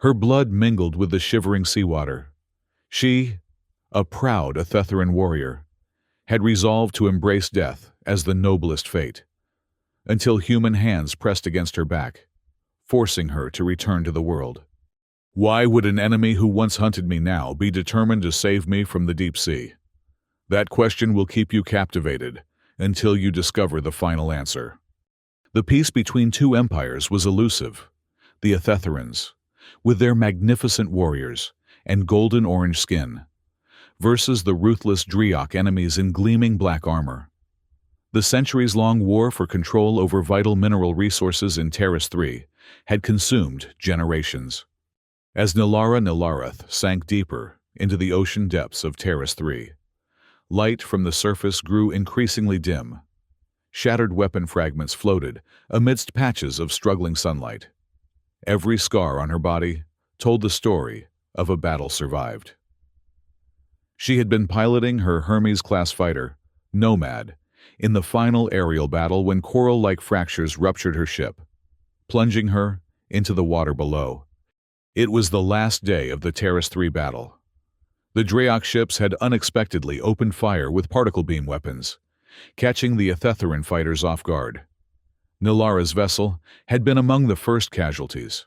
Her blood mingled with the shivering seawater. She, a proud Athetheran warrior, had resolved to embrace death as the noblest fate, until human hands pressed against her back, forcing her to return to the world. Why would an enemy who once hunted me now be determined to save me from the deep sea? That question will keep you captivated until you discover the final answer. The peace between two empires was elusive. The Athetherans, with their magnificent warriors and golden orange skin, versus the ruthless Driok enemies in gleaming black armor. The centuries-long war for control over vital mineral resources in Terrace 3 had consumed generations. As Nilarath sank deeper into the ocean depths of Terrace 3, light from the surface grew increasingly dim. Shattered weapon fragments floated amidst patches of struggling sunlight. Every scar on her body told the story of a battle survived. She had been piloting her Hermes-class fighter, Nomad, in the final aerial battle when coral-like fractures ruptured her ship, plunging her into the water below. It was the last day of the Terrace 3 battle. The Driok ships had unexpectedly opened fire with particle beam weapons, catching the Athetheran fighters off guard. Nilara's vessel had been among the first casualties.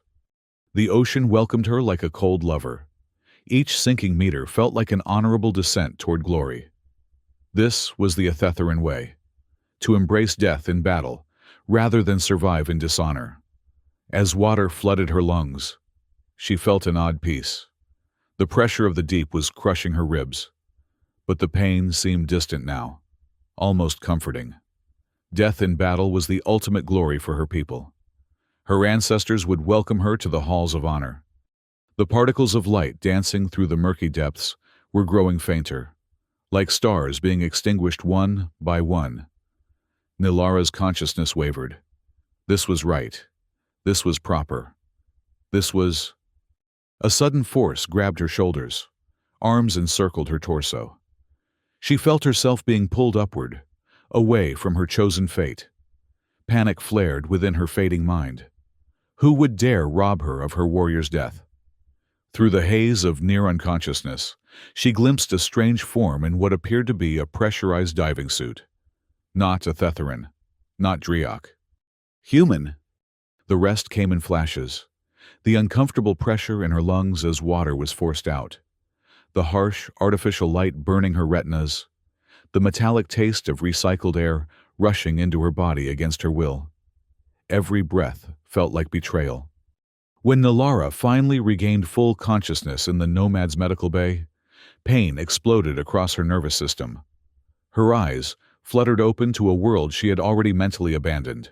The ocean welcomed her like a cold lover. Each sinking meter felt like an honorable descent toward glory. This was the Athetheran way, to embrace death in battle rather than survive in dishonor. As water flooded her lungs, she felt an odd peace. The pressure of the deep was crushing her ribs, but the pain seemed distant now, almost comforting. Death in battle was the ultimate glory for her people. Her ancestors would welcome her to the halls of honor. The particles of light dancing through the murky depths were growing fainter, like stars being extinguished one by one. Nilara's consciousness wavered. This was right. This was proper. This was... A sudden force grabbed her shoulders. Arms encircled her torso. She felt herself being pulled upward, away from her chosen fate. Panic flared within her fading mind. Who would dare rob her of her warrior's death? Through the haze of near unconsciousness, she glimpsed a strange form in what appeared to be a pressurized diving suit. Not Athetheran, not Driok. Human. The rest came in flashes. The uncomfortable pressure in her lungs as water was forced out. The harsh, artificial light burning her retinas. The metallic taste of recycled air rushing into her body against her will. Every breath felt like betrayal. When Nilara finally regained full consciousness in the Nomad's medical bay, pain exploded across her nervous system. Her eyes fluttered open to a world she had already mentally abandoned.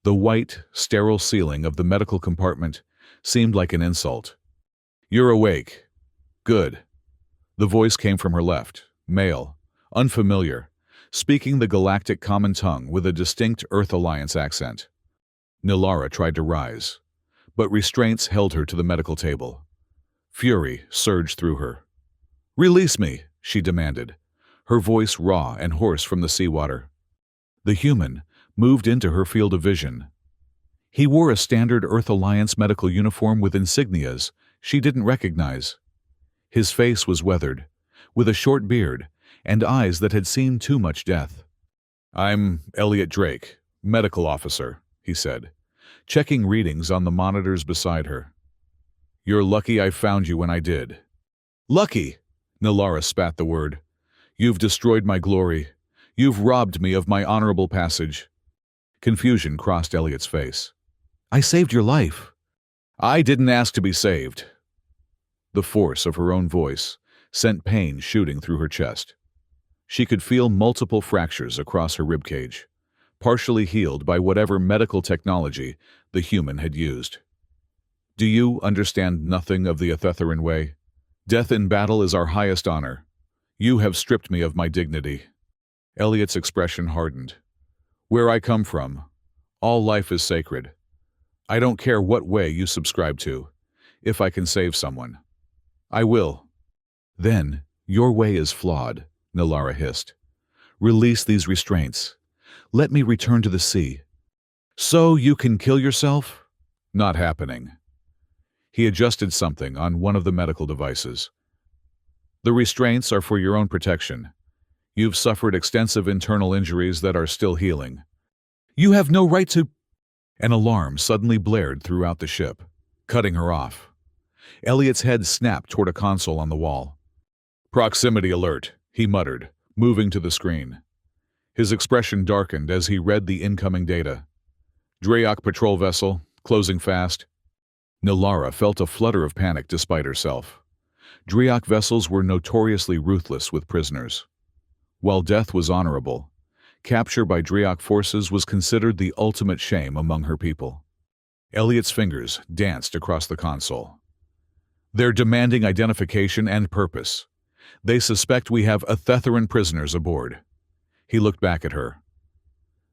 The white, sterile ceiling of the medical compartment seemed like an insult. "You're awake. Good." The voice came from her left, male, unfamiliar, speaking the galactic common tongue with a distinct Earth Alliance accent. Nilara tried to rise, but restraints held her to the medical table. Fury surged through her. "Release me," she demanded, her voice raw and hoarse from the seawater. The human moved into her field of vision. He wore a standard Earth Alliance medical uniform with insignias she didn't recognize. His face was weathered, with a short beard and eyes that had seen too much death. "I'm Elliot Drake, medical officer," he said, checking readings on the monitors beside her. "You're lucky I found you when I did." "Lucky?" Nilara spat the word. "You've destroyed my glory. You've robbed me of my honorable passage." Confusion crossed Elliot's face. "I saved your life." "I didn't ask to be saved." The force of her own voice sent pain shooting through her chest. She could feel multiple fractures across her ribcage, partially healed by whatever medical technology the human had used. "Do you understand nothing of the Athetheran way? Death in battle is our highest honor. You have stripped me of my dignity." Elliot's expression hardened. "Where I come from, all life is sacred. I don't care what way you subscribe to, if I can save someone. I will." "Then your way is flawed," Nilara hissed. "Release these restraints. Let me return to the sea." "So you can kill yourself?" "Not happening." He adjusted something on one of the medical devices. The restraints are for your own protection. You've suffered extensive internal injuries that are still healing. You have no right to... An alarm suddenly blared throughout the ship, cutting her off. Elliot's head snapped toward a console on the wall. Proximity alert, he muttered, moving to the screen. His expression darkened as he read the incoming data. Drayok patrol vessel, closing fast. Nilara felt a flutter of panic despite herself. Drayok vessels were notoriously ruthless with prisoners. While death was honorable, capture by Drayok forces was considered the ultimate shame among her people. Elliot's fingers danced across the console. They're demanding identification and purpose. They suspect we have Athetheran prisoners aboard. He looked back at her.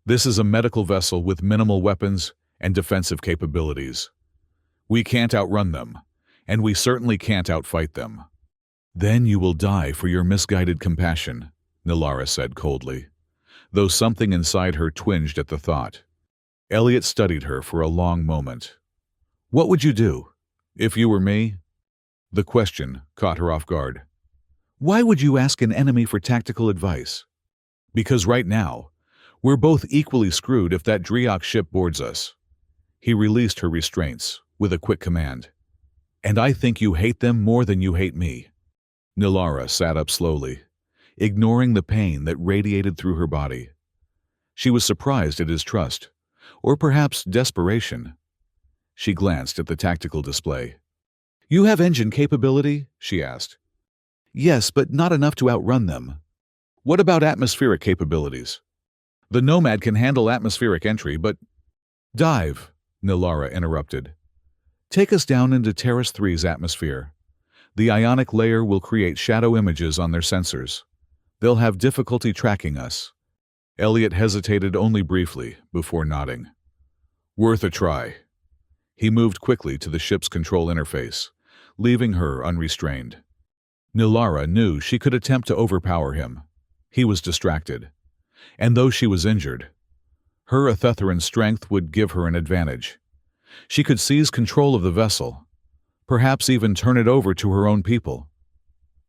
This is a medical vessel with minimal weapons and defensive capabilities. We can't outrun them, and we certainly can't outfight them. Then you will die for your misguided compassion, Nilara said coldly, though something inside her twinged at the thought. Elliot studied her for a long moment. What would you do, if you were me? The question caught her off guard. Why would you ask an enemy for tactical advice? Because right now, we're both equally screwed if that Drayok ship boards us. He released her restraints with a quick command. And I think you hate them more than you hate me. Nilara sat up slowly, ignoring the pain that radiated through her body. She was surprised at his trust, or perhaps desperation. She glanced at the tactical display. You have engine capability? She asked. Yes, but not enough to outrun them. What about atmospheric capabilities? The Nomad can handle atmospheric entry, but... Dive, Nilara interrupted. Take us down into Terrace 3's atmosphere. The ionic layer will create shadow images on their sensors. They'll have difficulty tracking us. Elliot hesitated only briefly before nodding. Worth a try. He moved quickly to the ship's control interface, leaving her unrestrained. Nilara knew she could attempt to overpower him. He was distracted. And though she was injured, her Athetheran strength would give her an advantage. She could seize control of the vessel, perhaps even turn it over to her own people.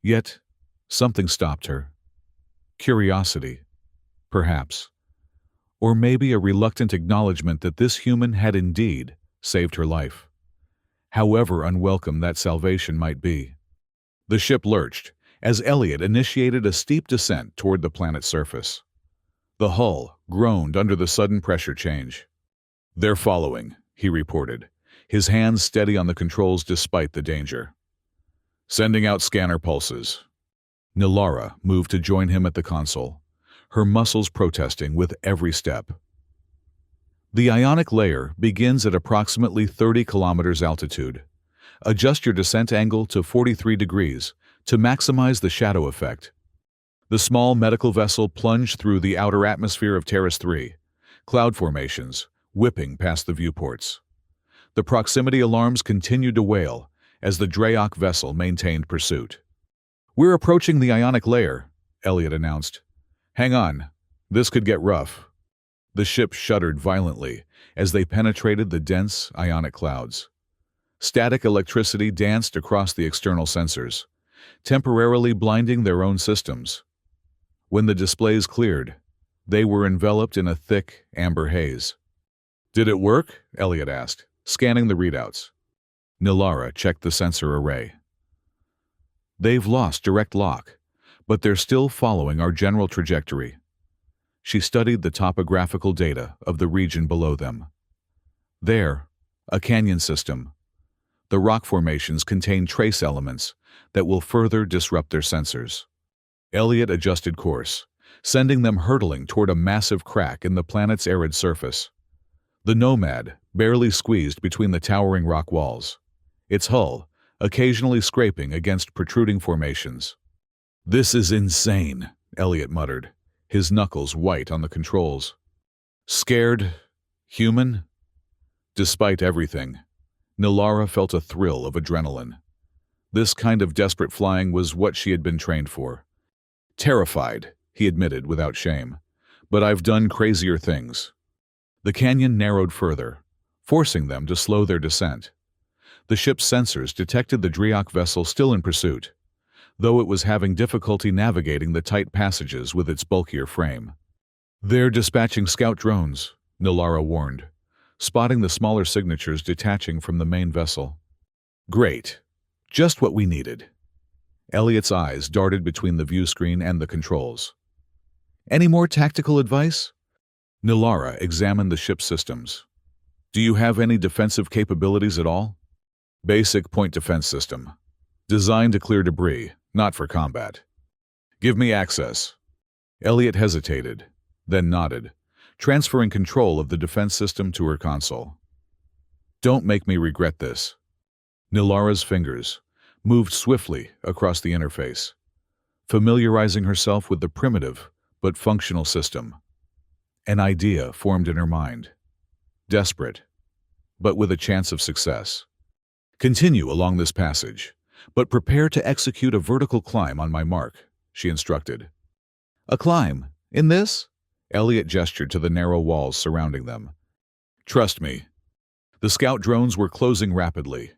Yet, something stopped her. Curiosity, perhaps. Or maybe a reluctant acknowledgement that this human had indeed saved her life. However unwelcome that salvation might be. The ship lurched as Elliot initiated a steep descent toward the planet's surface. The hull groaned under the sudden pressure change. They're following, he reported, his hands steady on the controls despite the danger. Sending out scanner pulses. Nilara moved to join him at the console, her muscles protesting with every step. The ionic layer begins at approximately 30 kilometers altitude. Adjust your descent angle to 43 degrees to maximize the shadow effect. The small medical vessel plunged through the outer atmosphere of Terrace 3, cloud formations whipping past the viewports. The proximity alarms continued to wail as the Drayok vessel maintained pursuit. We're approaching the ionic layer, Elliot announced. Hang on, this could get rough. The ship shuddered violently as they penetrated the dense ionic clouds. Static electricity danced across the external sensors, temporarily blinding their own systems. When the displays cleared, they were enveloped in a thick, amber haze. Did it work? Elliot asked, scanning the readouts. Nilara checked the sensor array. They've lost direct lock, but they're still following our general trajectory. She studied the topographical data of the region below them. There, a canyon system. The rock formations contain trace elements that will further disrupt their sensors. Elliot adjusted course, sending them hurtling toward a massive crack in the planet's arid surface. The Nomad barely squeezed between the towering rock walls, its hull occasionally scraping against protruding formations. This is insane, Elliot muttered, his knuckles white on the controls. Scared? Human? Despite everything, Nilara felt a thrill of adrenaline. This kind of desperate flying was what she had been trained for. Terrified, he admitted without shame, but I've done crazier things. The canyon narrowed further, forcing them to slow their descent. The The ship's sensors detected the Driok vessel still in pursuit, though it was having difficulty navigating the tight passages with its bulkier frame. "They're dispatching scout drones," Nilara warned, spotting the smaller signatures detaching from the main vessel. "Great. Just what we needed." Elliot's eyes darted between the view screen and the controls. "Any more tactical advice?" Nilara examined the ship's systems. "Do you have any defensive capabilities at all?" "Basic point defense system. Designed to clear debris, not for combat." "Give me access." Elliot hesitated, then nodded, transferring control of the defense system to her console. "Don't make me regret this." Nilara's fingers moved swiftly across the interface, familiarizing herself with the primitive but functional system. An idea formed in her mind. Desperate, but with a chance of success. "Continue along this passage, but prepare to execute a vertical climb on my mark," she instructed. "A climb? In this?" Elliot gestured to the narrow walls surrounding them. "Trust me." The scout drones were closing rapidly,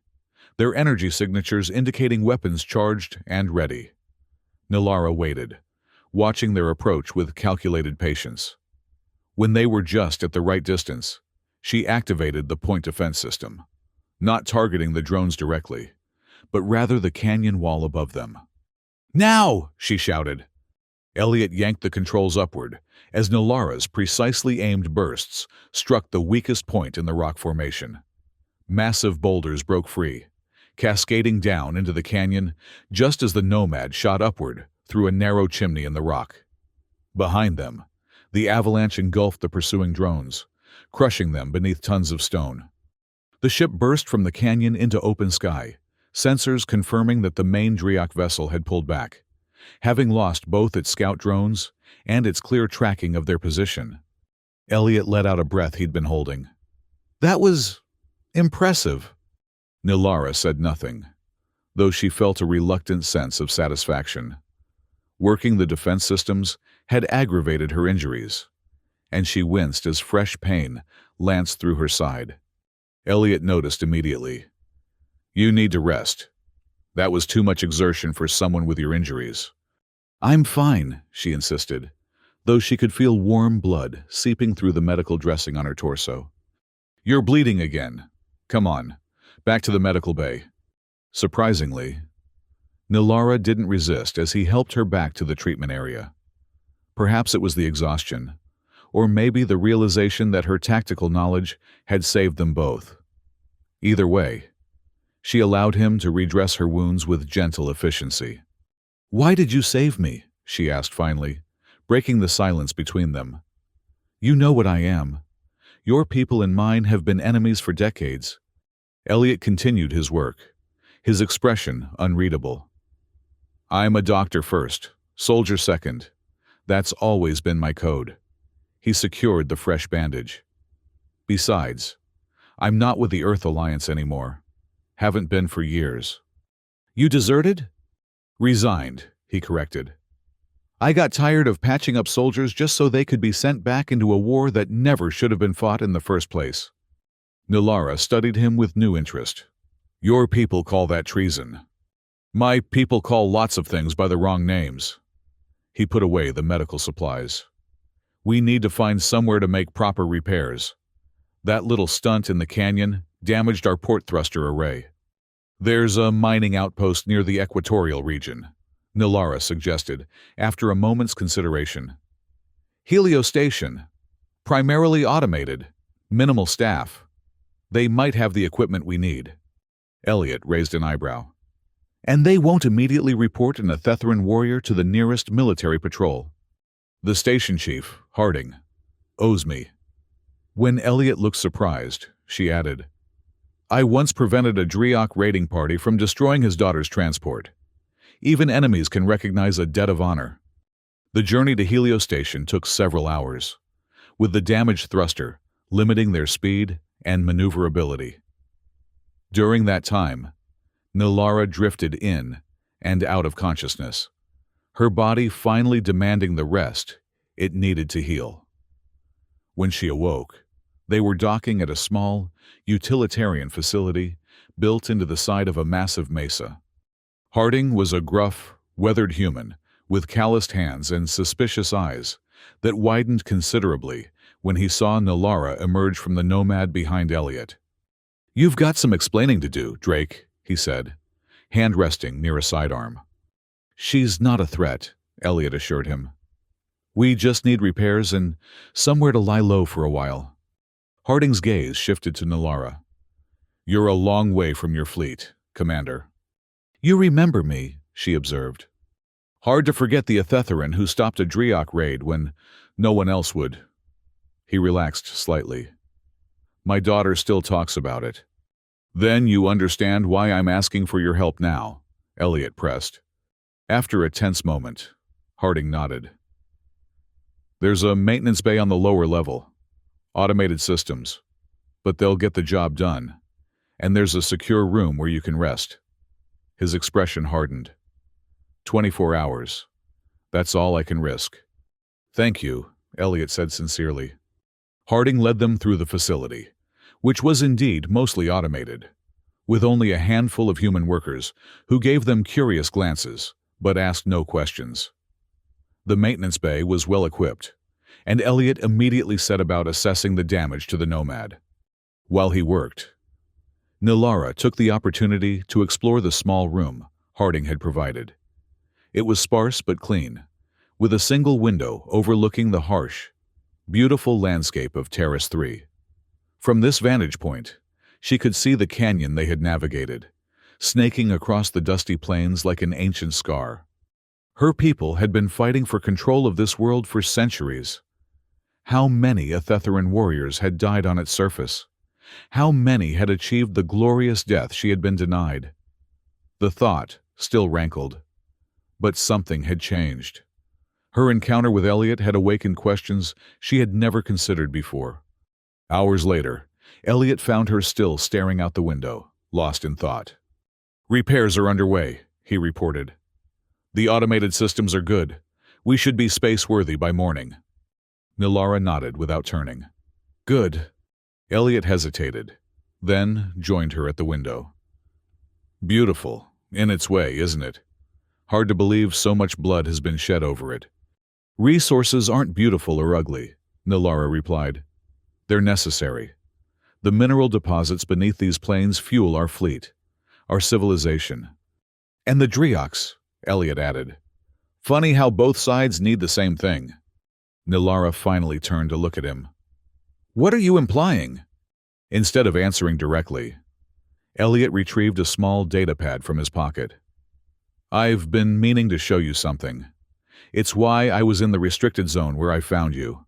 their energy signatures indicating weapons charged and ready. Nilara waited, watching their approach with calculated patience. When they were just at the right distance, she activated the point defense system, not targeting the drones directly, but rather the canyon wall above them. "Now!" she shouted. Elliot yanked the controls upward as Nilara's precisely aimed bursts struck the weakest point in the rock formation. Massive boulders broke free, cascading down into the canyon just as the Nomad shot upward through a narrow chimney in the rock. Behind them, the avalanche engulfed the pursuing drones, crushing them beneath tons of stone. The ship burst from the canyon into open sky, sensors confirming that the main Driok vessel had pulled back, having lost both its scout drones and its clear tracking of their position. Elliot let out a breath he'd been holding. "That was impressive." Nilara said nothing, though she felt a reluctant sense of satisfaction. Working the defense systems had aggravated her injuries, and she winced as fresh pain lanced through her side. Elliot noticed immediately. "You need to rest. That was too much exertion for someone with your injuries." "I'm fine," she insisted, though she could feel warm blood seeping through the medical dressing on her torso. "You're bleeding again. Come on, back to the medical bay." Surprisingly, Nilara didn't resist as he helped her back to the treatment area. Perhaps it was the exhaustion, or maybe the realization that her tactical knowledge had saved them both. Either way, she allowed him to redress her wounds with gentle efficiency. "Why did you save me?" she asked finally, breaking the silence between them. "You know what I am. Your people and mine have been enemies for decades." Elliot continued his work, his expression unreadable. "I'm a doctor first, soldier second. That's always been my code." He secured the fresh bandage. "Besides, I'm not with the Earth Alliance anymore. Haven't been for years." "You deserted?" "Resigned," he corrected. "I got tired of patching up soldiers just so they could be sent back into a war that never should have been fought in the first place." Nilara studied him with new interest. "Your people call that treason. My people call lots of things by the wrong names." He put away the medical supplies. "We need to find somewhere to make proper repairs. That little stunt in the canyon damaged our port thruster array." "There's a mining outpost near the equatorial region," Nilara suggested, after a moment's consideration. "Heliostation. Primarily automated. Minimal staff. They might have the equipment we need." Elliot raised an eyebrow. "And they won't immediately report an Athetheran warrior to the nearest military patrol?" "The station chief, Harding, owes me." When Elliot looked surprised, she added, "I once prevented a Driok raiding party from destroying his daughter's transport. Even enemies can recognize a debt of honor." The journey to Heliostation took several hours, with the damaged thruster limiting their speed and maneuverability. During that time, Nilara drifted in and out of consciousness, her body finally demanding the rest it needed to heal. When she awoke, they were docking at a small, utilitarian facility built into the side of a massive mesa. Harding was a gruff, weathered human with calloused hands and suspicious eyes that widened considerably when he saw Nalara emerge from the nomad behind Elliot. "You've got some explaining to do, Drake," he said, hand resting near a sidearm. "She's not a threat," Elliot assured him. "We just need repairs and somewhere to lie low for a while." Harding's gaze shifted to Nalara. "You're a long way from your fleet, Commander." "You remember me," she observed. "Hard to forget the Athetheran who stopped a Driok raid when no one else would." He relaxed slightly. "My daughter still talks about it." "Then you understand why I'm asking for your help now," Elliot pressed. After a tense moment, Harding nodded. "There's a maintenance bay on the lower level. Automated systems. But they'll get the job done. And there's a secure room where you can rest." His expression hardened. 24 hours. That's all I can risk." "Thank you," Elliot said sincerely. Harding led them through the facility, which was indeed mostly automated, with only a handful of human workers who gave them curious glances, but asked no questions. The maintenance bay was well equipped, and Elliot immediately set about assessing the damage to the Nomad. While he worked, Nalara took the opportunity to explore the small room Harding had provided. It was sparse but clean, with a single window overlooking the harsh, beautiful landscape of Terrace 3. From this vantage point, she could see the canyon they had navigated, snaking across the dusty plains like an ancient scar. Her people had been fighting for control of this world for centuries. How many Athetheran warriors had died on its surface? How many had achieved the glorious death she had been denied? The thought still rankled. But something had changed. Her encounter with Elliot had awakened questions she had never considered before. Hours later, Elliot found her still staring out the window, lost in thought. "Repairs are underway," he reported. "The automated systems are good. We should be space-worthy by morning." Nalara nodded without turning. "Good." Elliot hesitated, then joined her at the window. "Beautiful, in its way, isn't it? Hard to believe so much blood has been shed over it." "Resources aren't beautiful or ugly," Nalara replied. "They're necessary. The mineral deposits beneath these plains fuel our fleet, our civilization. And the Drioks," Elliot added. "Funny how both sides need the same thing." Nalara finally turned to look at him. "What are you implying?" Instead of answering directly, Elliot retrieved a small datapad from his pocket. "I've been meaning to show you something. It's why I was in the restricted zone where I found you."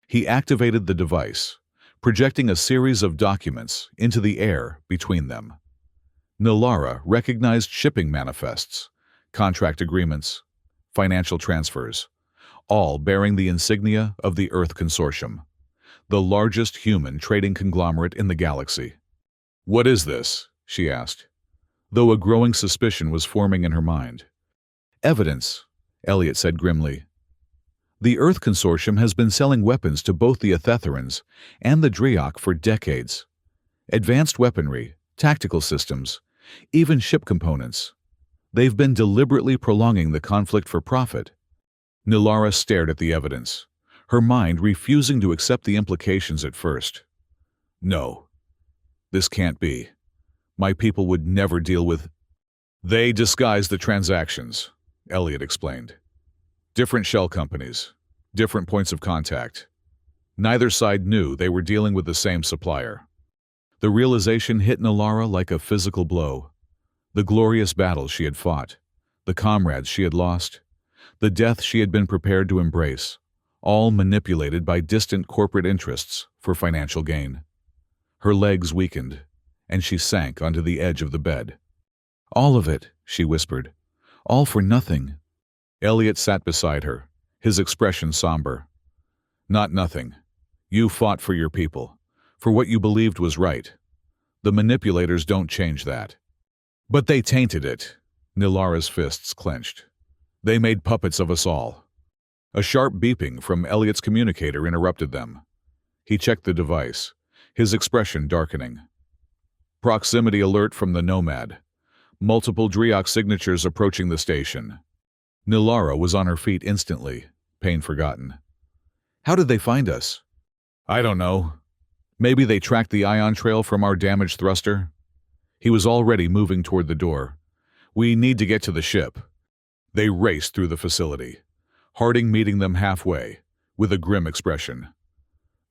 He activated the device, projecting a series of documents into the air between them. Nalara recognized shipping manifests, contract agreements, financial transfers, all bearing the insignia of the Earth Consortium, the largest human trading conglomerate in the galaxy. "What is this?" she asked, though a growing suspicion was forming in her mind. "Evidence," Elliot said grimly. "The Earth Consortium has been selling weapons to both the Athetherans and the Driok for decades. Advanced weaponry, tactical systems, even ship components. They've been deliberately prolonging the conflict for profit." Nalara stared at the evidence, her mind refusing to accept the implications at first. "No, this can't be. My people would never deal with—" "They disguise the transactions," Elliot explained. "Different shell companies, different points of contact. Neither side knew they were dealing with the same supplier." The realization hit Nalara like a physical blow. The glorious battles she had fought, the comrades she had lost, the death she had been prepared to embrace, all manipulated by distant corporate interests for financial gain. Her legs weakened, and she sank onto the edge of the bed. "All of it," she whispered. "All for nothing." Elliot sat beside her, his expression somber. "Not nothing. You fought for your people, for what you believed was right. The manipulators don't change that." "But they tainted it." Nilara's fists clenched. "They made puppets of us all." A sharp beeping from Elliot's communicator interrupted them. He checked the device, his expression darkening. Proximity alert from the Nomad. Multiple Driok signatures approaching the station. Nilara was on her feet instantly, pain forgotten. How did they find us? I don't know. Maybe they tracked the ion trail from our damaged thruster? He was already moving toward the door. We need to get to the ship. They raced through the facility, Harding meeting them halfway, with a grim expression.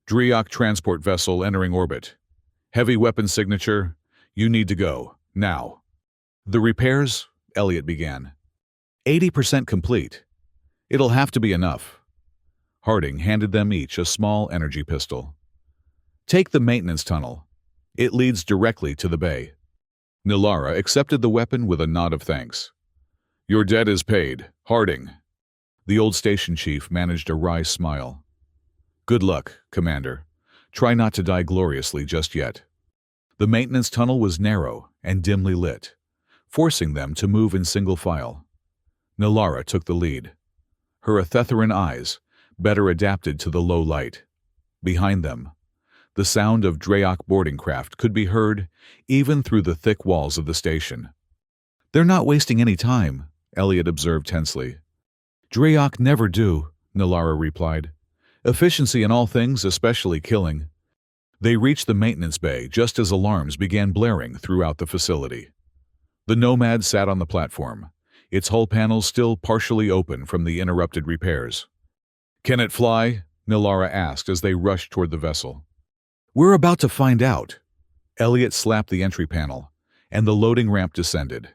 Driok transport vessel entering orbit. Heavy weapon signature. You need to go, now. The repairs, Elliot began. 80% complete. It'll have to be enough. Harding handed them each a small energy pistol. Take the maintenance tunnel. It leads directly to the bay. Nilara accepted the weapon with a nod of thanks. Your debt is paid, Harding. The old station chief managed a wry smile. Good luck, Commander. Try not to die gloriously just yet. The maintenance tunnel was narrow and dimly lit, forcing them to move in single file. Nilara took the lead. Her Athetheran eyes, better adapted to the low light. Behind them, the sound of Driok boarding craft could be heard even through the thick walls of the station. They're not wasting any time, Elliot observed tensely. Driok never do, Nilara replied. Efficiency in all things, especially killing. They reached the maintenance bay just as alarms began blaring throughout the facility. The Nomad sat on the platform, its hull panels still partially open from the interrupted repairs. Can it fly? Nilara asked as they rushed toward the vessel. We're about to find out. Elliot slapped the entry panel, and the loading ramp descended.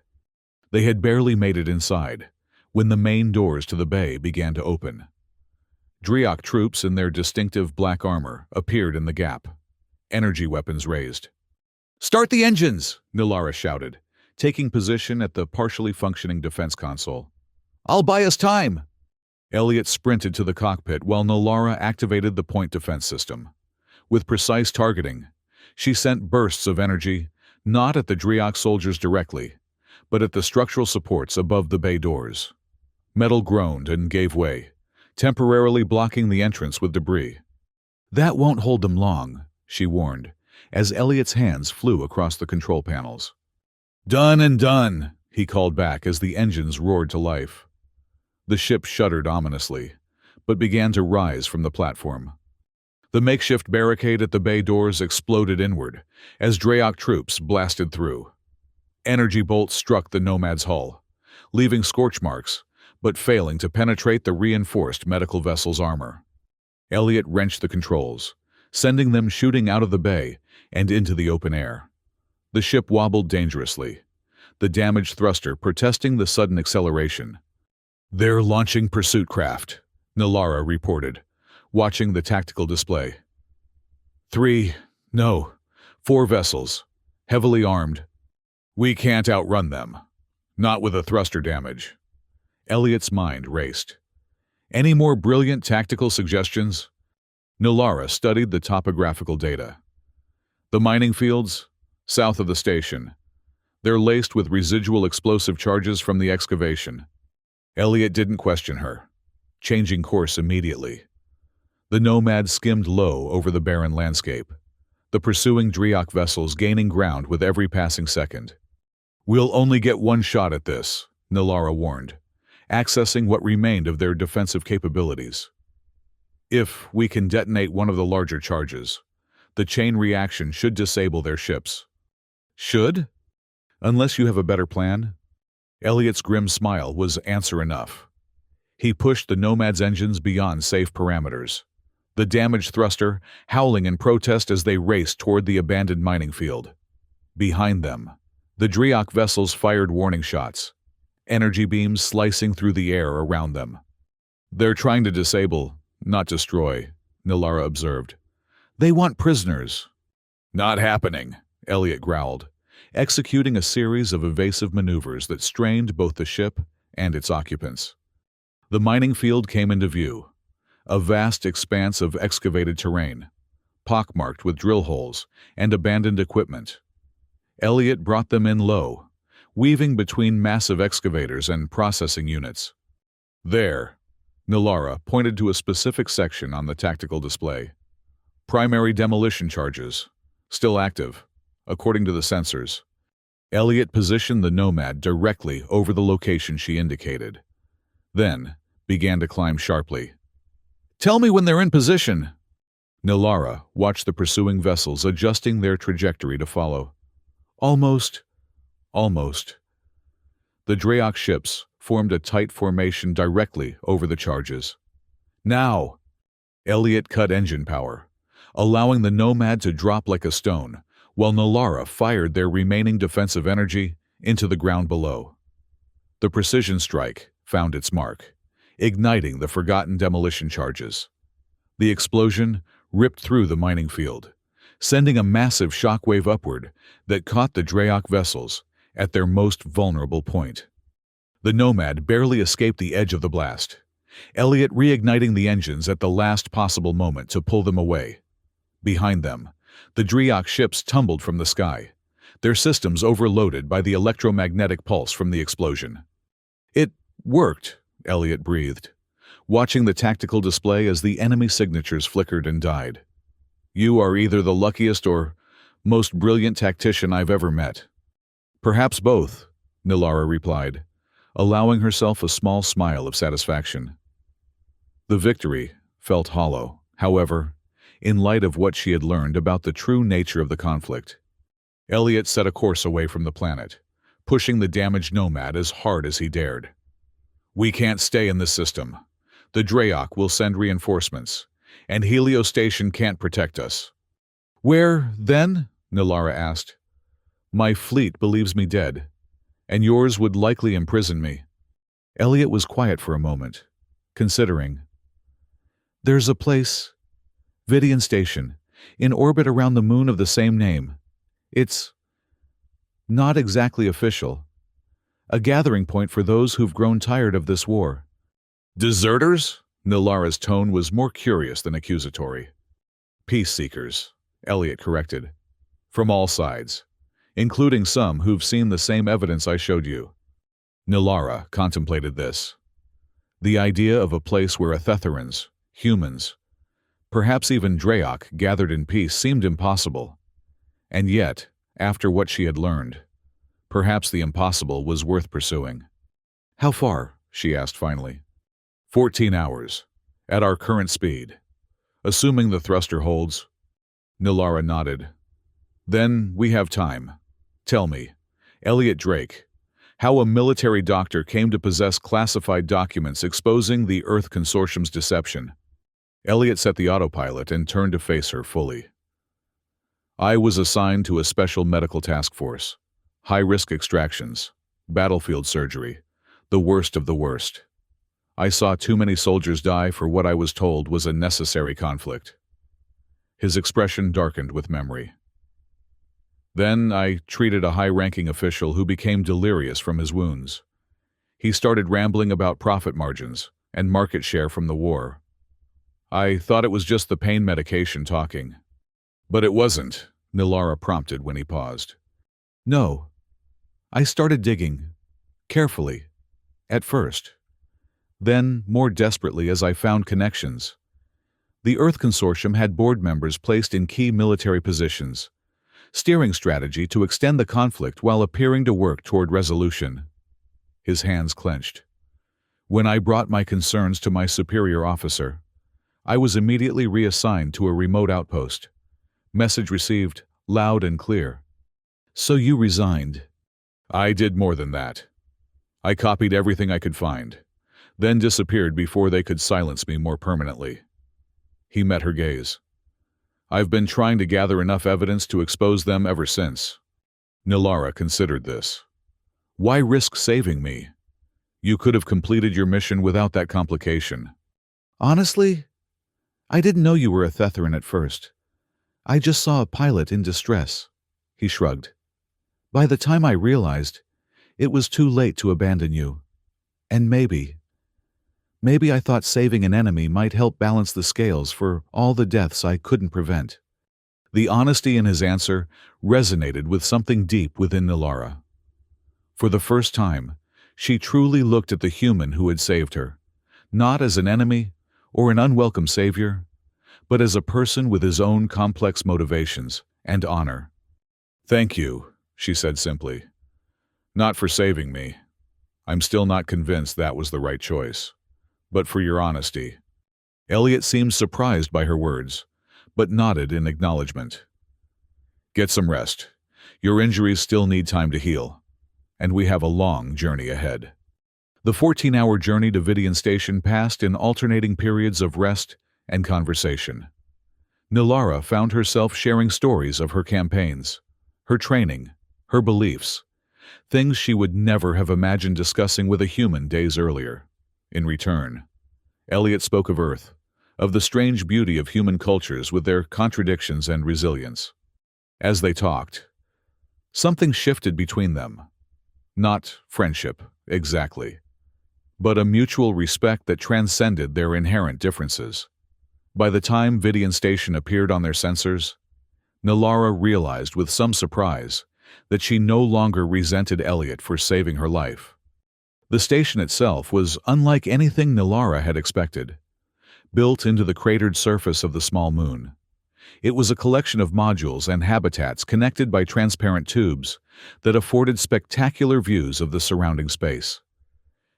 They had barely made it inside when the main doors to the bay began to open. Driok troops in their distinctive black armor appeared in the gap, energy weapons raised. Start the engines, Nilara shouted, taking position at the partially functioning defense console. I'll buy us time. Elliot sprinted to the cockpit while Nilara activated the point defense system. With precise targeting, she sent bursts of energy, not at the Driok soldiers directly, but at the structural supports above the bay doors. Metal groaned and gave way, temporarily blocking the entrance with debris. That won't hold them long, she warned, as Elliot's hands flew across the control panels. Done and done, he called back as the engines roared to life. The ship shuddered ominously, but began to rise from the platform. The makeshift barricade at the bay doors exploded inward as Driok troops blasted through. Energy bolts struck the Nomad's hull, leaving scorch marks, but failing to penetrate the reinforced medical vessel's armor. Elliot wrenched the controls, sending them shooting out of the bay and into the open air. The ship wobbled dangerously, the damaged thruster protesting the sudden acceleration. They're launching pursuit craft, Nilara reported, watching the tactical display. 4 vessels, heavily armed. We can't outrun them. Not with a thruster damage. Elliot's mind raced. Any more brilliant tactical suggestions? Nilara studied the topographical data. The mining fields, south of the station. They're laced with residual explosive charges from the excavation. Elliot didn't question her, changing course immediately. The Nomad skimmed low over the barren landscape, the pursuing Driok vessels gaining ground with every passing second. We'll only get one shot at this, Nilara warned, accessing what remained of their defensive capabilities. If we can detonate one of the larger charges, the chain reaction should disable their ships. Should? Unless you have a better plan? Elliot's grim smile was answer enough. He pushed the Nomad's engines beyond safe parameters, the damaged thruster howling in protest as they raced toward the abandoned mining field. Behind them, the Driok vessels fired warning shots, energy beams slicing through the air around them. They're trying to disable, not destroy, Nilara observed. They want prisoners. Not happening, Elliot growled, executing a series of evasive maneuvers that strained both the ship and its occupants. The mining field came into view, a vast expanse of excavated terrain, pockmarked with drill holes and abandoned equipment. Elliot brought them in low, weaving between massive excavators and processing units. There, Nilara pointed to a specific section on the tactical display. Primary demolition charges, still active, according to the sensors. Elliot positioned the Nomad directly over the location she indicated, then began to climb sharply. "Tell me when they're in position!" Nilara watched the pursuing vessels adjusting their trajectory to follow. Almost. The Drayok ships formed a tight formation directly over the charges. "Now!" Elliot cut engine power, allowing the Nomad to drop like a stone, while Nilara fired their remaining defensive energy into the ground below. The precision strike found its mark, igniting the forgotten demolition charges. The explosion ripped through the mining field, sending a massive shockwave upward that caught the Drayok vessels at their most vulnerable point. The Nomad barely escaped the edge of the blast, Elliot reigniting the engines at the last possible moment to pull them away. Behind them, the Drayok ships tumbled from the sky, their systems overloaded by the electromagnetic pulse from the explosion. "It worked," Elliot breathed, watching the tactical display as the enemy signatures flickered and died. "You are either the luckiest or most brilliant tactician I've ever met." "Perhaps both," Nilara replied, allowing herself a small smile of satisfaction. The victory felt hollow, however, in light of what she had learned about the true nature of the conflict. Elliot set a course away from the planet, pushing the damaged Nomad as hard as he dared. "We can't stay in this system. The Drayok will send reinforcements, and Helio Station can't protect us." "Where, then?" Nilara asked. "My fleet believes me dead, and yours would likely imprison me." Elliot was quiet for a moment, considering. "There's a place, Vidian Station, in orbit around the moon of the same name. It's not exactly official. A gathering point for those who've grown tired of this war." "Deserters?" Nilara's tone was more curious than accusatory. "Peace seekers," Elliot corrected. "From all sides, including some who've seen the same evidence I showed you." Nilara contemplated this. The idea of a place where Athetherans, humans, perhaps even Drayok gathered in peace seemed impossible. And yet, after what she had learned, perhaps the impossible was worth pursuing. "How far?" she asked finally. 14 hours, at our current speed, assuming the thruster holds." Nilara nodded. "Then we have time. Tell me, Elliot Drake, how a military doctor came to possess classified documents exposing the Earth Consortium's deception." Elliot set the autopilot and turned to face her fully. "I was assigned to a special medical task force. High-risk extractions, battlefield surgery, the worst of the worst. I saw too many soldiers die for what I was told was a necessary conflict." His expression darkened with memory. "Then I treated a high-ranking official who became delirious from his wounds. He started rambling about profit margins and market share from the war. I thought it was just the pain medication talking. But it wasn't," Nilara prompted when he paused. "No. I started digging, carefully, at first. Then, more desperately as I found connections. The Earth Consortium had board members placed in key military positions, steering strategy to extend the conflict while appearing to work toward resolution." His hands clenched. "When I brought my concerns to my superior officer, I was immediately reassigned to a remote outpost. Message received, loud and clear." "So you resigned?" "I did more than that. I copied everything I could find, then disappeared before they could silence me more permanently." He met her gaze. "I've been trying to gather enough evidence to expose them ever since." Nilara considered this. "Why risk saving me? You could have completed your mission without that complication." "Honestly, I didn't know you were a Thetheran at first. I just saw a pilot in distress." He shrugged. "By the time I realized, it was too late to abandon you. And maybe I thought saving an enemy might help balance the scales for all the deaths I couldn't prevent." The honesty in his answer resonated with something deep within Nilara. For the first time, she truly looked at the human who had saved her, not as an enemy or an unwelcome savior, but as a person with his own complex motivations and honor. "Thank you," she said simply. "Not for saving me. I'm still not convinced that was the right choice. But for your honesty." Elliot seemed surprised by her words, but nodded in acknowledgement. "Get some rest. Your injuries still need time to heal, and we have a long journey ahead." The 14-hour journey to Vidian Station passed in alternating periods of rest and conversation. Nilara found herself sharing stories of her campaigns, her training, her beliefs, things she would never have imagined discussing with a human days earlier. In return, Elliot spoke of Earth, of the strange beauty of human cultures with their contradictions and resilience. As they talked, something shifted between them. Not friendship, exactly, but a mutual respect that transcended their inherent differences. By the time Vidian Station appeared on their sensors, Nilara realized with some surprise that she no longer resented Elliot for saving her life. The station itself was unlike anything Nilara had expected. Built into the cratered surface of the small moon, it was a collection of modules and habitats connected by transparent tubes that afforded spectacular views of the surrounding space.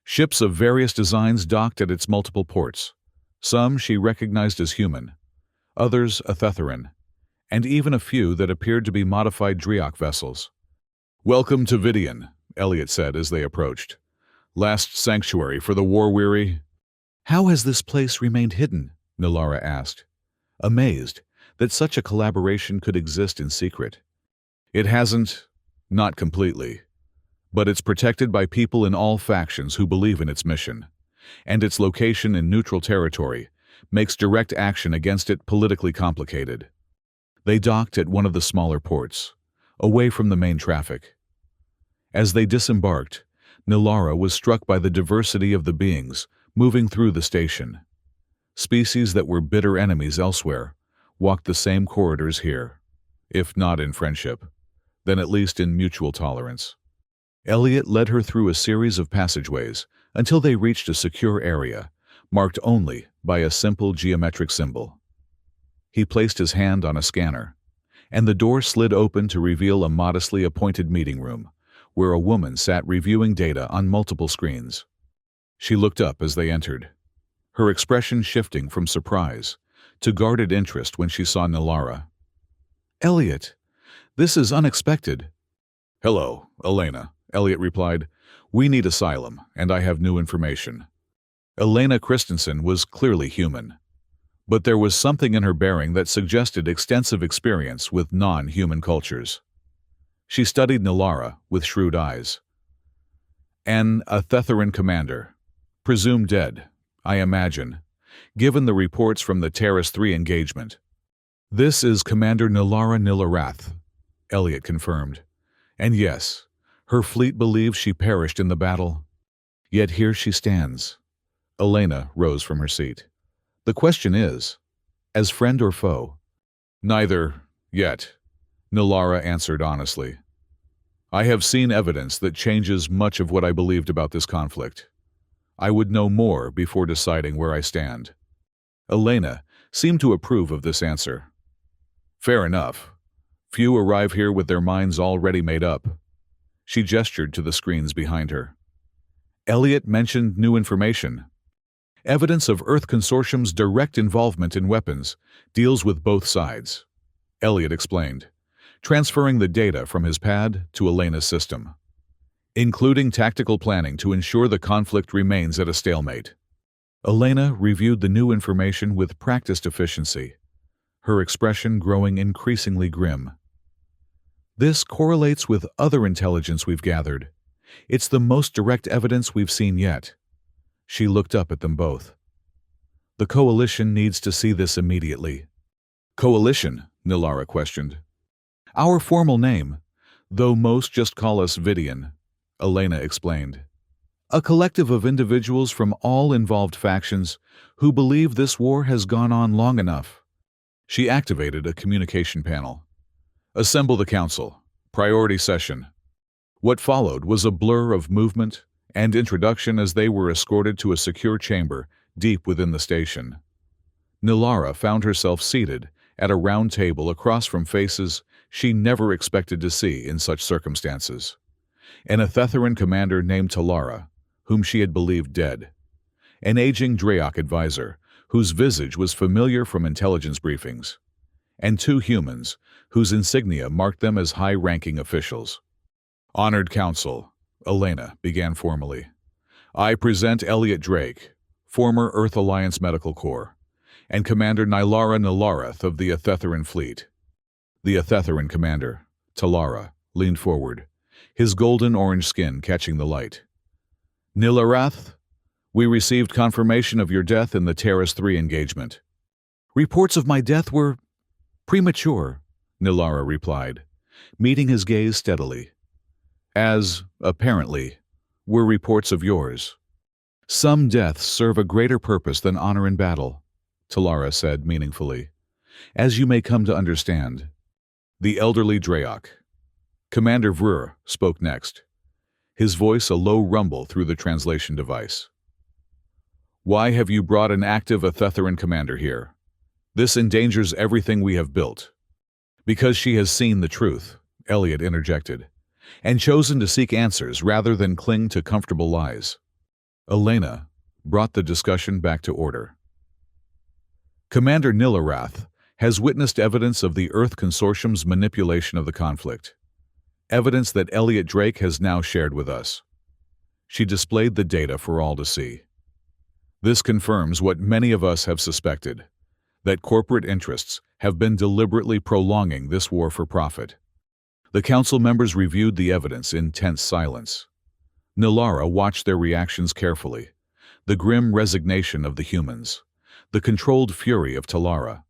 Ships of various designs docked at its multiple ports. Some she recognized as human, others Athetheran, and even a few that appeared to be modified Driok vessels. "Welcome to Vidian," Elliot said as they approached. "Last sanctuary for the war-weary." "How has this place remained hidden?" Nilara asked, amazed that such a collaboration could exist in secret. "It hasn't, not completely. But it's protected by people in all factions who believe in its mission, and its location in neutral territory makes direct action against it politically complicated." They docked at one of the smaller ports, away from the main traffic. As they disembarked, Nilara was struck by the diversity of the beings moving through the station. Species that were bitter enemies elsewhere walked the same corridors here, if not in friendship, then at least in mutual tolerance. Elliot led her through a series of passageways until they reached a secure area, marked only by a simple geometric symbol. He placed his hand on a scanner, and the door slid open to reveal a modestly appointed meeting room, where a woman sat reviewing data on multiple screens. She looked up as they entered, her expression shifting from surprise to guarded interest when she saw Nilara. "Elliot, this is unexpected." "Hello, Elena," Elliot replied. "We need asylum, and I have new information." Elena Christensen was clearly human, but there was something in her bearing that suggested extensive experience with non-human cultures. She studied Nilara with shrewd eyes. "An Athetheran commander, presumed dead, I imagine, given the reports from the Terrace 3 engagement." "This is Commander Nilara Nilarath," Elliot confirmed. "And yes, her fleet believes she perished in the battle. Yet here she stands." Elena rose from her seat. "The question is, as friend or foe?" "Neither, yet," Nilara answered honestly. "I have seen evidence that changes much of what I believed about this conflict. I would know more before deciding where I stand." Elena seemed to approve of this answer. "Fair enough. Few arrive here with their minds already made up." She gestured to the screens behind her. Elliot mentioned new information. Evidence of Earth Consortium's direct involvement in weapons deals with both sides, Elliot explained, transferring the data from his pad to Elena's system, including tactical planning to ensure the conflict remains at a stalemate. Elena reviewed the new information with practiced efficiency, her expression growing increasingly grim. "This correlates with other intelligence we've gathered. It's the most direct evidence we've seen yet." She looked up at them both. "The Coalition needs to see this immediately." "Coalition?" Nilara questioned. "Our formal name, though most just call us Vidian," Elena explained. "A collective of individuals from all involved factions who believe this war has gone on long enough." She activated a communication panel. "Assemble the council. Priority session." What followed was a blur of movement and introduction as they were escorted to a secure chamber deep within the station. Nilara found herself seated at a round table across from faces she never expected to see in such circumstances. An Athetheran commander named Talara, whom she had believed dead. An aging Draok advisor, whose visage was familiar from intelligence briefings. And 2 humans, whose insignia marked them as high-ranking officials. Honored Council, Elena began formally. I present Elliot Drake, former Earth Alliance Medical Corps, and Commander Nylara Nilarath of the Athetheran Fleet. The Athetheran commander, Talara, leaned forward, his golden-orange skin catching the light. Nilarath, we received confirmation of your death in the Terrace 3 engagement. Reports of my death were premature, Nilara replied, meeting his gaze steadily. As, apparently, were reports of yours. Some deaths serve a greater purpose than honor in battle, Talara said meaningfully, as you may come to understand. The elderly Draok. Commander Vrur spoke next, his voice a low rumble through the translation device. Why have you brought an active Athetheran commander here? This endangers everything we have built. Because she has seen the truth, Elliot interjected, and chosen to seek answers rather than cling to comfortable lies. Elena brought the discussion back to order. Commander Nilarath has witnessed evidence of the Earth Consortium's manipulation of the conflict. Evidence that Elliot Drake has now shared with us. She displayed the data for all to see. This confirms what many of us have suspected, that corporate interests have been deliberately prolonging this war for profit. The council members reviewed the evidence in tense silence. Nilara watched their reactions carefully, the grim resignation of the humans, the controlled fury of Talara,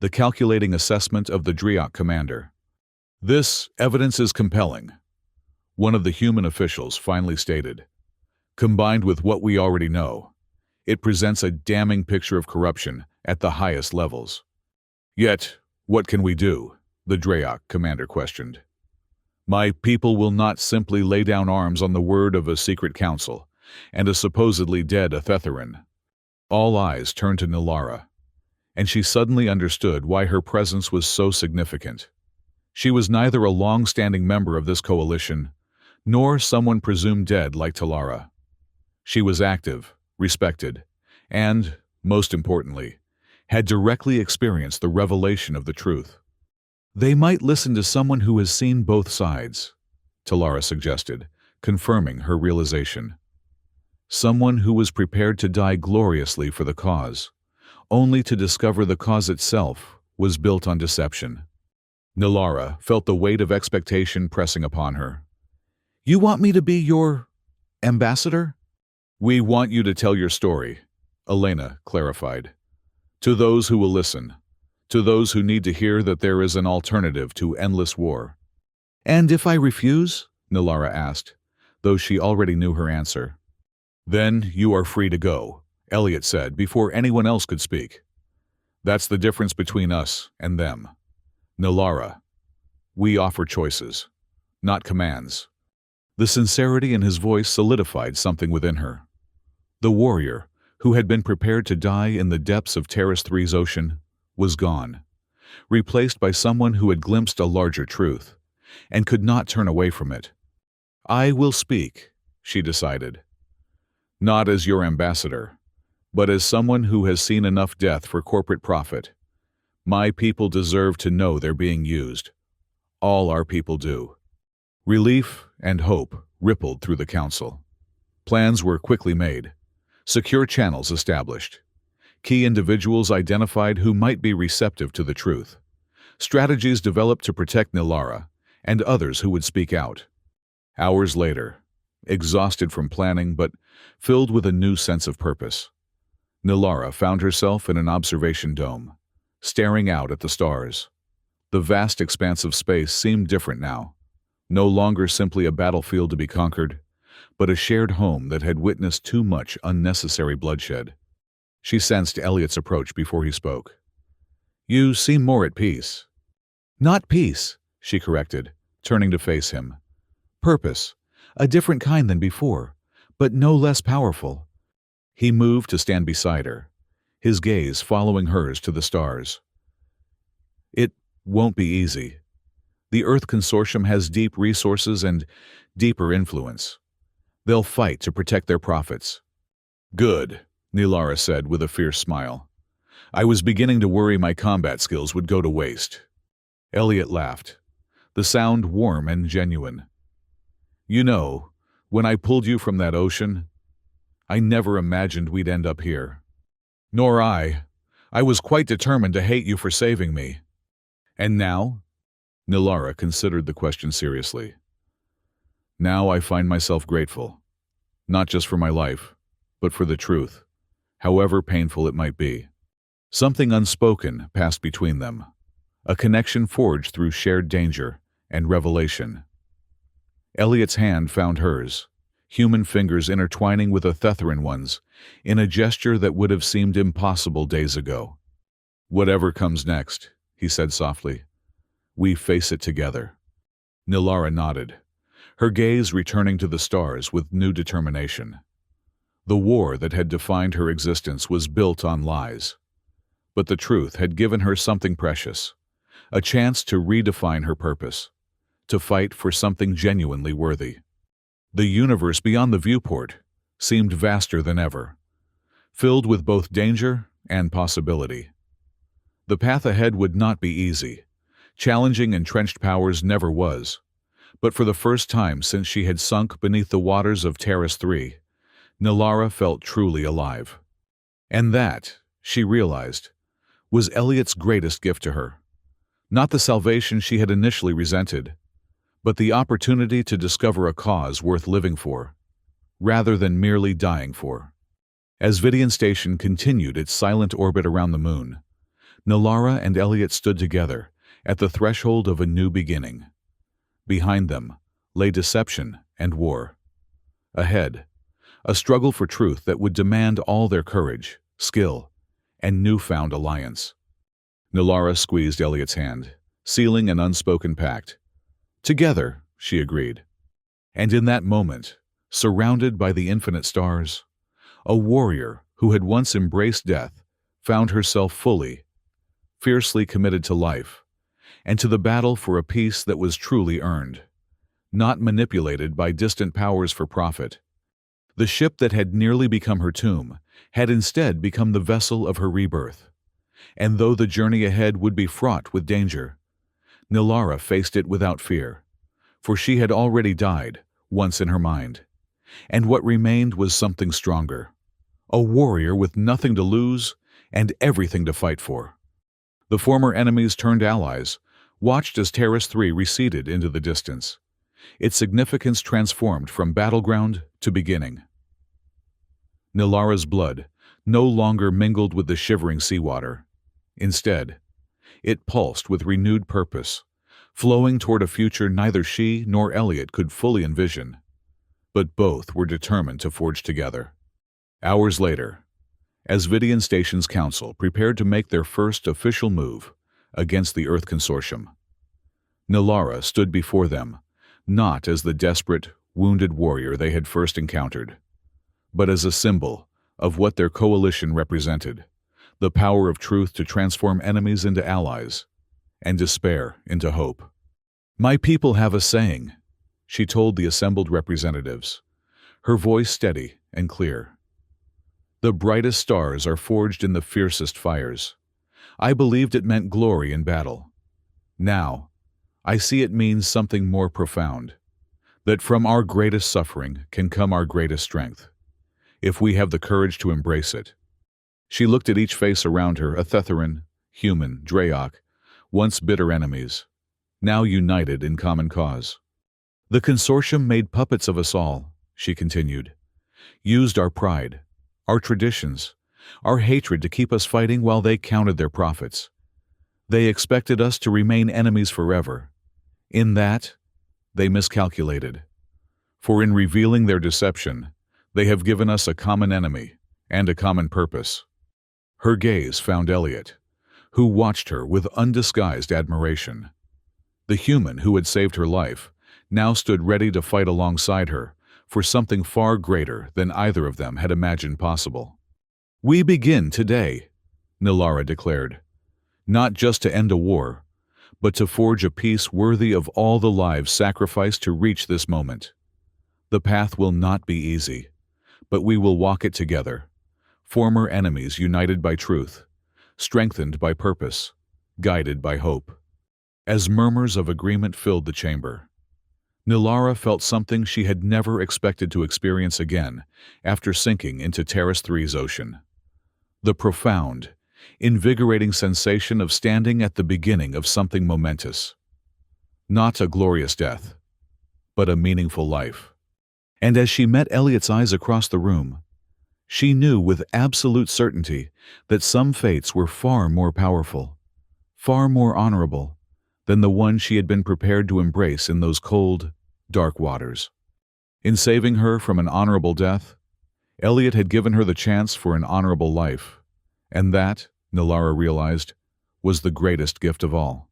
the calculating assessment of the Draok commander. This evidence is compelling, one of the human officials finally stated. Combined with what we already know, it presents a damning picture of corruption at the highest levels. Yet, what can we do? The Draok commander questioned. My people will not simply lay down arms on the word of a secret council and a supposedly dead Athetheran. All eyes turned to Nilara, and she suddenly understood why her presence was so significant. She was neither a long-standing member of this coalition, nor someone presumed dead like Talara. She was active, respected, and, most importantly, had directly experienced the revelation of the truth. They might listen to someone who has seen both sides, Talara suggested, confirming her realization. Someone who was prepared to die gloriously for the cause, only to discover the cause itself was built on deception. Nilara felt the weight of expectation pressing upon her. You want me to be your ambassador? We want you to tell your story, Elena clarified. To those who will listen, to those who need to hear that there is an alternative to endless war. And if I refuse? Nilara asked, though she already knew her answer. Then you are free to go, Elliot said before anyone else could speak. That's the difference between us and them. Nilara, we offer choices, not commands. The sincerity in his voice solidified something within her. The warrior, who had been prepared to die in the depths of Terrace 3's ocean, was gone, replaced by someone who had glimpsed a larger truth, and could not turn away from it. I will speak, she decided. Not as your ambassador, but as someone who has seen enough death for corporate profit. My people deserve to know they're being used. All our people do. Relief and hope rippled through the council. Plans were quickly made, secure channels established. Key individuals identified who might be receptive to the truth. Strategies developed to protect Nilara and others who would speak out. Hours later, exhausted from planning but filled with a new sense of purpose, Nilara found herself in an observation dome, staring out at the stars. The vast expanse of space seemed different now, no longer simply a battlefield to be conquered, but a shared home that had witnessed too much unnecessary bloodshed. She sensed Elliot's approach before he spoke. You seem more at peace. Not peace, she corrected, turning to face him. Purpose, a different kind than before, but no less powerful. He moved to stand beside her, his gaze following hers to the stars. It won't be easy. The Earth Consortium has deep resources and deeper influence. They'll fight to protect their profits. Good, Nilara said with a fierce smile. I was beginning to worry my combat skills would go to waste. Elliot laughed, the sound warm and genuine. You know, when I pulled you from that ocean, I never imagined we'd end up here. Nor I. I was quite determined to hate you for saving me. And now? Nilara considered the question seriously. Now I find myself grateful, not just for my life, but for the truth, however painful it might be. Something unspoken passed between them, a connection forged through shared danger and revelation. Elliot's hand found hers, human fingers intertwining with Athetheran ones, in a gesture that would have seemed impossible days ago. Whatever comes next, he said softly, we face it together. Nilara nodded, her gaze returning to the stars with new determination. The war that had defined her existence was built on lies. But the truth had given her something precious, a chance to redefine her purpose, to fight for something genuinely worthy. The universe beyond the viewport seemed vaster than ever, filled with both danger and possibility. The path ahead would not be easy. Challenging entrenched powers never was. But for the first time since she had sunk beneath the waters of Terrace 3, Nilara felt truly alive. And that, she realized, was Elliot's greatest gift to her. Not the salvation she had initially resented, but the opportunity to discover a cause worth living for, rather than merely dying for. As Vidian Station continued its silent orbit around the moon, Nilara and Elliot stood together at the threshold of a new beginning. Behind them lay deception and war. Ahead, a struggle for truth that would demand all their courage, skill, and newfound alliance. Nilara squeezed Elliot's hand, sealing an unspoken pact. Together, she agreed. And in that moment, surrounded by the infinite stars, a warrior who had once embraced death found herself fully, fiercely committed to life, and to the battle for a peace that was truly earned, not manipulated by distant powers for profit. The ship that had nearly become her tomb had instead become the vessel of her rebirth. And though the journey ahead would be fraught with danger, Nilara faced it without fear, for she had already died, once in her mind. And what remained was something stronger, a warrior with nothing to lose and everything to fight for. The former enemies turned allies, watched as Terrace 3 receded into the distance, its significance transformed from battleground to beginning. Nilara's blood no longer mingled with the shivering seawater. Instead, it pulsed with renewed purpose, flowing toward a future neither she nor Elliot could fully envision. But both were determined to forge together. Hours later, as Vidian Station's council prepared to make their first official move against the Earth Consortium, Nilara stood before them, not as the desperate, wounded warrior they had first encountered, but as a symbol of what their coalition represented, the power of truth to transform enemies into allies, and despair into hope. My people have a saying, she told the assembled representatives, her voice steady and clear. The brightest stars are forged in the fiercest fires. I believed it meant glory in battle. Now, I see it means something more profound, that from our greatest suffering can come our greatest strength, if we have the courage to embrace it. She looked at each face around her, Athetheran, human, Drayok, once bitter enemies, now united in common cause. The consortium made puppets of us all, she continued, used our pride, our traditions, our hatred to keep us fighting while they counted their profits. They expected us to remain enemies forever. In that, they miscalculated. For in revealing their deception, they have given us a common enemy and a common purpose. Her gaze found Elliot, who watched her with undisguised admiration. The human who had saved her life now stood ready to fight alongside her for something far greater than either of them had imagined possible. We begin today, Nilara declared, not just to end a war, but to forge a peace worthy of all the lives sacrificed to reach this moment. The path will not be easy, but we will walk it together, former enemies united by truth, strengthened by purpose, guided by hope. As murmurs of agreement filled the chamber, Nilara felt something she had never expected to experience again after sinking into Terrace 3's ocean. The profound, invigorating sensation of standing at the beginning of something momentous. Not a glorious death, but a meaningful life. And as she met Elliot's eyes across the room, she knew with absolute certainty that some fates were far more powerful, far more honorable, than the one she had been prepared to embrace in those cold, dark waters. In saving her from an honorable death, Elliot had given her the chance for an honorable life, and that, Nilara realized, was the greatest gift of all.